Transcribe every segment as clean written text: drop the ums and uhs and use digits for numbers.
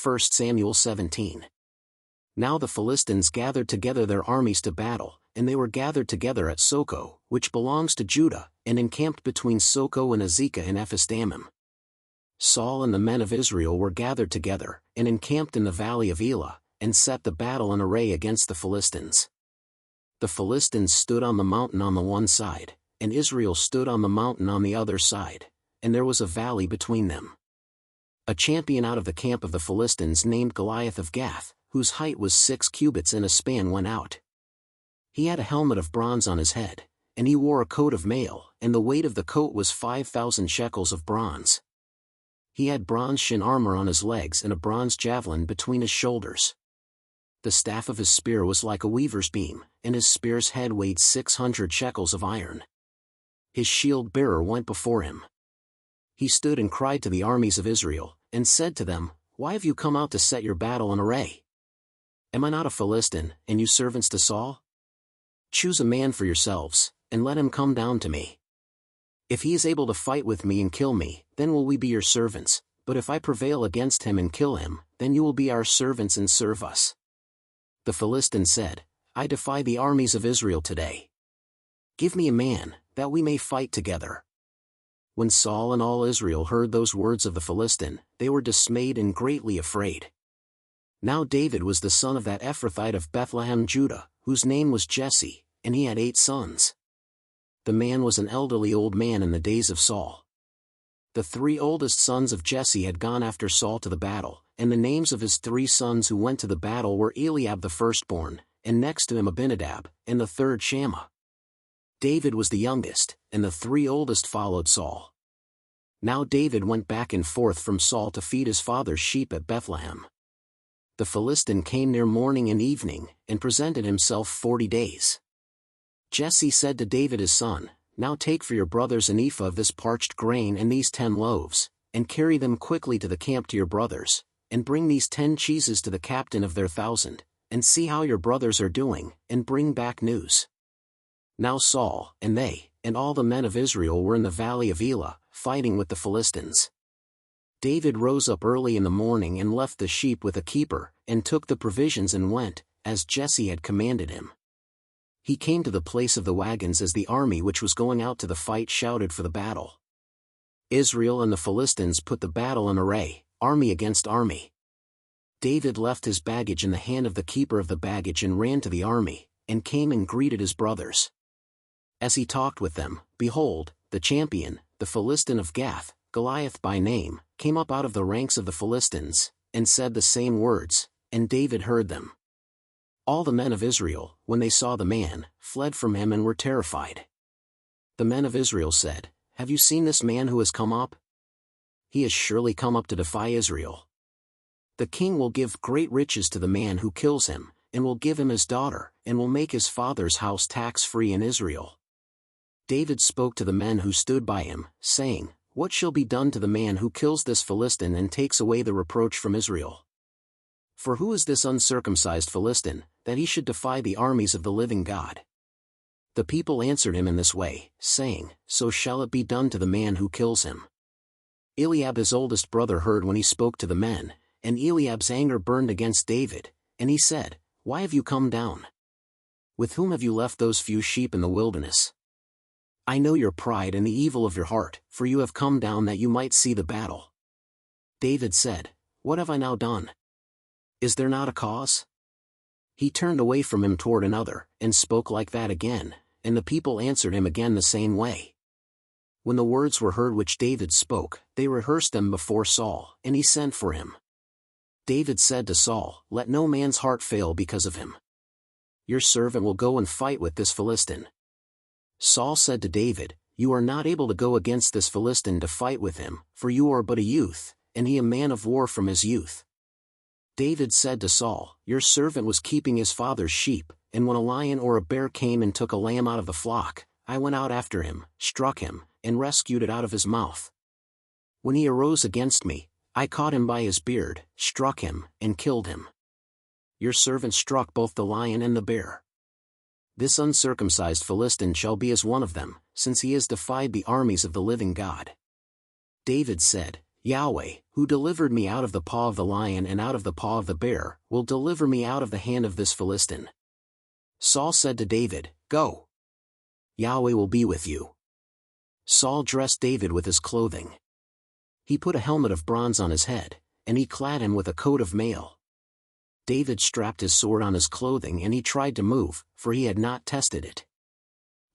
1 Samuel 17. Now the Philistines gathered together their armies to battle, and they were gathered together at Soko, which belongs to Judah, and encamped between Soko and Azekah in Ephes-dammim. Saul and the men of Israel were gathered together, and encamped in the valley of Elah, and set the battle in array against the Philistines. The Philistines stood on the mountain on the one side, and Israel stood on the mountain on the other side, and there was a valley between them. A champion out of the camp of the Philistines named Goliath of Gath, whose height was 6 cubits and a span, went out. He had a helmet of bronze on his head, and he wore a coat of mail, and the weight of the coat was 5,000 shekels of bronze. He had bronze shin armor on his legs and a bronze javelin between his shoulders. The staff of his spear was like a weaver's beam, and his spear's head weighed 600 shekels of iron. His shield-bearer went before him. He stood and cried to the armies of Israel, and said to them, "Why have you come out to set your battle in array? Am I not a Philistine, and you servants to Saul? Choose a man for yourselves, and let him come down to me. If he is able to fight with me and kill me, then will we be your servants, but if I prevail against him and kill him, then you will be our servants and serve us." The Philistine said, "I defy the armies of Israel today. Give me a man, that we may fight together." When Saul and all Israel heard those words of the Philistine, they were dismayed and greatly afraid. Now David was the son of that Ephrathite of Bethlehem, Judah, whose name was Jesse, and he had 8 sons. The man was an elderly old man in the days of Saul. The 3 oldest sons of Jesse had gone after Saul to the battle, and the names of his 3 sons who went to the battle were Eliab the firstborn, and next to him Abinadab, and the third Shammah. David was the youngest, and the 3 oldest followed Saul. Now David went back and forth from Saul to feed his father's sheep at Bethlehem. The Philistine came near morning and evening, and presented himself 40 days. Jesse said to David his son, "Now take for your brothers an ephah of this parched grain and these 10 loaves, and carry them quickly to the camp to your brothers, and bring these 10 cheeses to the captain of their 1,000, and see how your brothers are doing, and bring back news." Now Saul, and they, and all the men of Israel were in the valley of Elah, fighting with the Philistines. David rose up early in the morning and left the sheep with a keeper, and took the provisions and went, as Jesse had commanded him. He came to the place of the wagons as the army which was going out to the fight shouted for the battle. Israel and the Philistines put the battle in array, army against army. David left his baggage in the hand of the keeper of the baggage and ran to the army, and came and greeted his brothers. As he talked with them, behold, the champion, the Philistine of Gath, Goliath by name, came up out of the ranks of the Philistines, and said the same words, and David heard them. All the men of Israel, when they saw the man, fled from him and were terrified. The men of Israel said, "Have you seen this man who has come up? He has surely come up to defy Israel. The king will give great riches to the man who kills him, and will give him his daughter, and will make his father's house tax-free in Israel." David spoke to the men who stood by him, saying, "What shall be done to the man who kills this Philistine and takes away the reproach from Israel? For who is this uncircumcised Philistine, that he should defy the armies of the living God?" The people answered him in this way, saying, "So shall it be done to the man who kills him." Eliab his oldest brother heard when he spoke to the men, and Eliab's anger burned against David, and he said, "Why have you come down? With whom have you left those few sheep in the wilderness? I know your pride and the evil of your heart, for you have come down that you might see the battle." David said, "What have I now done? Is there not a cause?" He turned away from him toward another, and spoke like that again, and the people answered him again the same way. When the words were heard which David spoke, they rehearsed them before Saul, and he sent for him. David said to Saul, "Let no man's heart fail because of him. Your servant will go and fight with this Philistine." Saul said to David, "You are not able to go against this Philistine to fight with him, for you are but a youth, and he a man of war from his youth." David said to Saul, "Your servant was keeping his father's sheep, and when a lion or a bear came and took a lamb out of the flock, I went out after him, struck him, and rescued it out of his mouth. When he arose against me, I caught him by his beard, struck him, and killed him. Your servant struck both the lion and the bear. This uncircumcised Philistine shall be as one of them, since he has defied the armies of the living God." David said, Yahweh, who delivered me out of the paw of the lion and out of the paw of the bear, will deliver me out of the hand of this Philistine." Saul said to David, "Go. Yahweh will be with you." Saul dressed David with his clothing. He put a helmet of bronze on his head, and he clad him with a coat of mail. David strapped his sword on his clothing and he tried to move, for he had not tested it.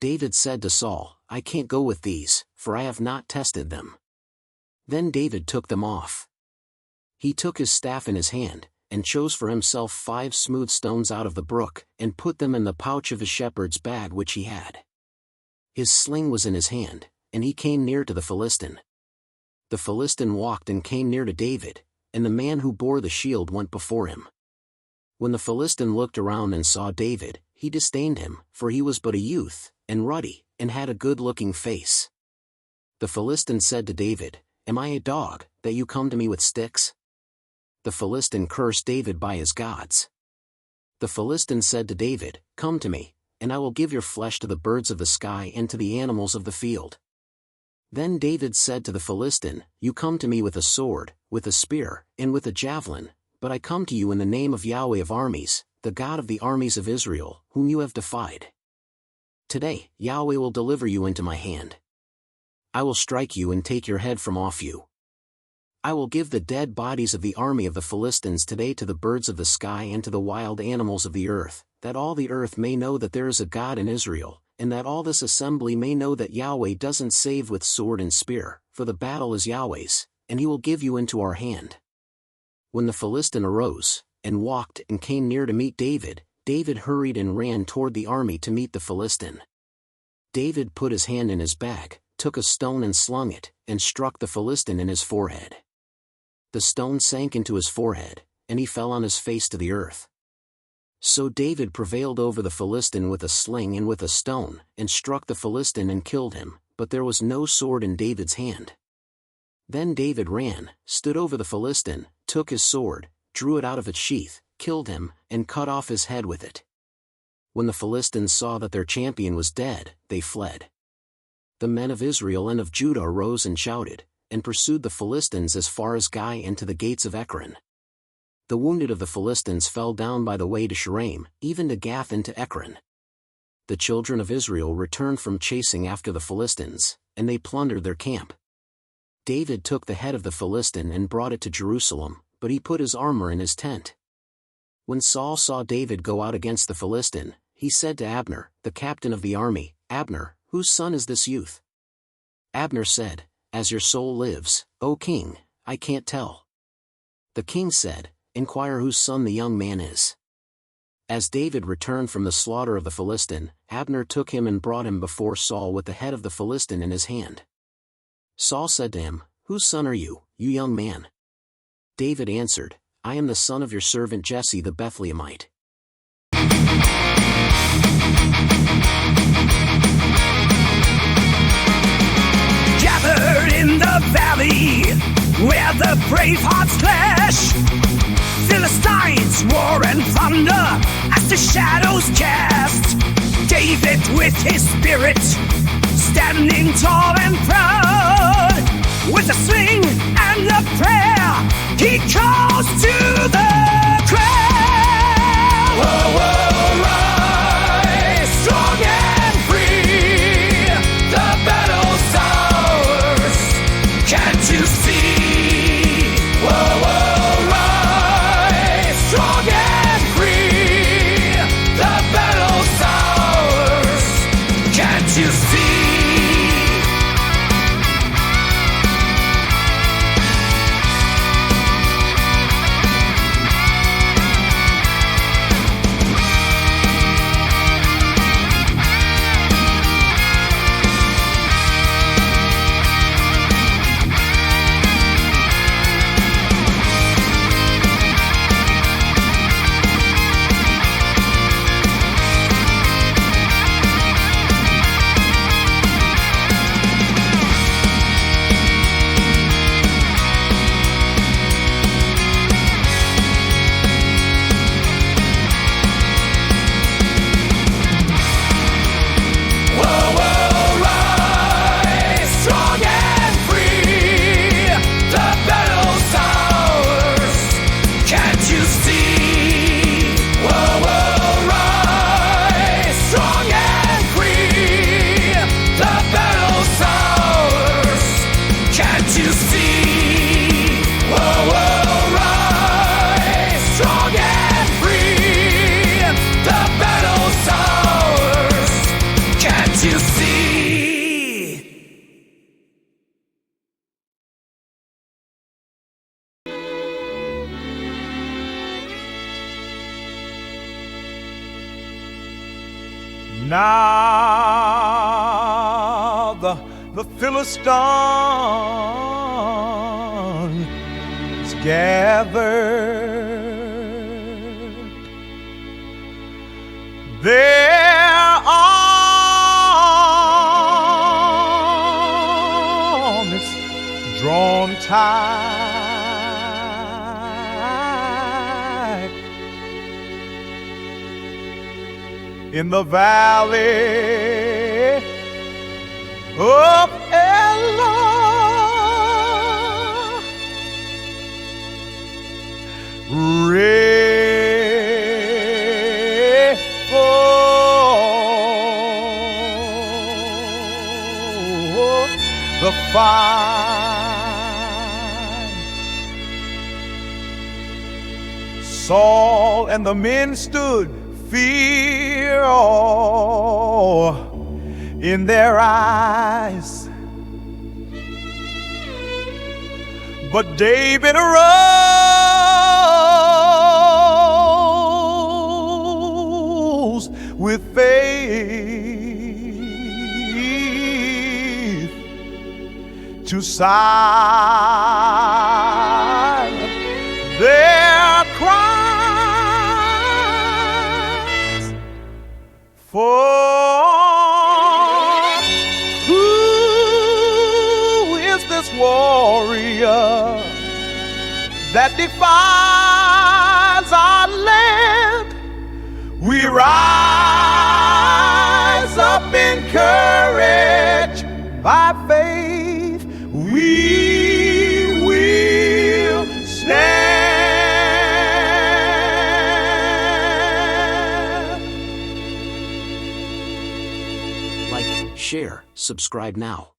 David said to Saul, "I can't go with these, for I have not tested them." Then David took them off. He took his staff in his hand, and chose for himself 5 smooth stones out of the brook, and put them in the pouch of his shepherd's bag which he had. His sling was in his hand, and he came near to the Philistine. The Philistine walked and came near to David, and the man who bore the shield went before him. When the Philistine looked around and saw David, he disdained him, for he was but a youth, and ruddy, and had a good-looking face. The Philistine said to David, "Am I a dog, that you come to me with sticks?" The Philistine cursed David by his gods. The Philistine said to David, "Come to me, and I will give your flesh to the birds of the sky and to the animals of the field." Then David said to the Philistine, "You come to me with a sword, with a spear, and with a javelin, but I come to you in the name of Yahweh of armies, the God of the armies of Israel, whom you have defied. Today, Yahweh will deliver you into my hand. I will strike you and take your head from off you. I will give the dead bodies of the army of the Philistines today to the birds of the sky and to the wild animals of the earth, that all the earth may know that there is a God in Israel, and that all this assembly may know that Yahweh doesn't save with sword and spear, for the battle is Yahweh's, and he will give you into our hand." When the Philistine arose, and walked and came near to meet David, David hurried and ran toward the army to meet the Philistine. David put his hand in his bag, took a stone and slung it, and struck the Philistine in his forehead. The stone sank into his forehead, and he fell on his face to the earth. So David prevailed over the Philistine with a sling and with a stone, and struck the Philistine and killed him, but there was no sword in David's hand. Then David ran, stood over the Philistine, took his sword, drew it out of its sheath, killed him, and cut off his head with it. When the Philistines saw that their champion was dead, they fled. The men of Israel and of Judah arose and shouted, and pursued the Philistines as far as Gai and to the gates of Ekron. The wounded of the Philistines fell down by the way to Shaaraim, even to Gath and to Ekron. The children of Israel returned from chasing after the Philistines, and they plundered their camp. David took the head of the Philistine and brought it to Jerusalem, but he put his armor in his tent. When Saul saw David go out against the Philistine, he said to Abner, the captain of the army, "Abner, whose son is this youth?" Abner said, "As your soul lives, O king, I can't tell." The king said, "Inquire whose son the young man is." As David returned from the slaughter of the Philistine, Abner took him and brought him before Saul with the head of the Philistine in his hand. Saul said to him, "Whose son are you, you young man?" David answered, "I am the son of your servant Jesse the Bethlehemite." Gathered in the valley where the brave hearts clash, Philistines war and thunder as the shadows cast. David with his spirit, standing tall and proud, with a sling and a prayer, he calls to the crowd. Oh, oh, rise, strong and free, the battle's ours, can't you see? Whoa, whoa, rise, strong and free, the battle's ours, can't you see? you see? Whoa, whoa, rise, strong and free. The battle's ours. Can't you see? Whoa, whoa, rise, strong and free. The battle's ours. Can't you see? Now the Philistine is gathered. Their armies drawn tight in the valley of Elah. Ready for the fight. Saul and the men stood, fear all in their eyes. But David arose with faith to silence their cries. For who is this warrior that defies our land? We rise up in courage by faith. We will stand. Like, share, subscribe now.